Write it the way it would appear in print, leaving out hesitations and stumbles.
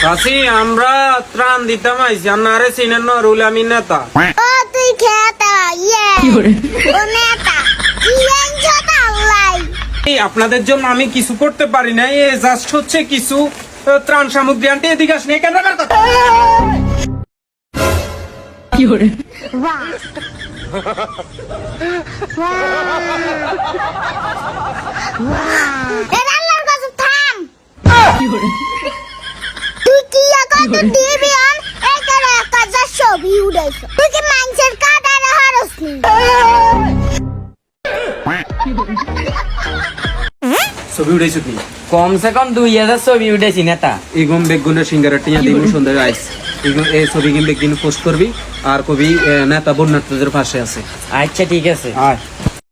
চাচি আমরা ত্রাণ দিতাম আইছি আনারে চিনেন না রুল আমি নেতা ও তুই খেতা ইয়ে ও নেতা কি এনছো তাল্লাই এই আপনাদের জন্য আমি কিছু করতে পারি না এ জাস্ট হচ্ছে কিছু ত্রাণ সামগ্রী আনতে এদিকে আসেন এখানে রাখার কথা এর আল্লাহর কাছে থাম তুই কি কত দিবি আন এটার একটা যা ছবি উড়াইছো তুই কি মানুষের কাদারে হারসনি ছবি উঠাইছো তুই কমসে কম 2000 ছবি উঠেছি নেতা এগম বেগুনের সিঙ্গারা টিয়া দিন সন্ধ্যায় আইস এগম এই ছবি কিনবে কিনে পোস্ট করবি আর কবি নেতা বন্যার্থীদের পাশে আছে আচ্ছা ঠিক আছে আয়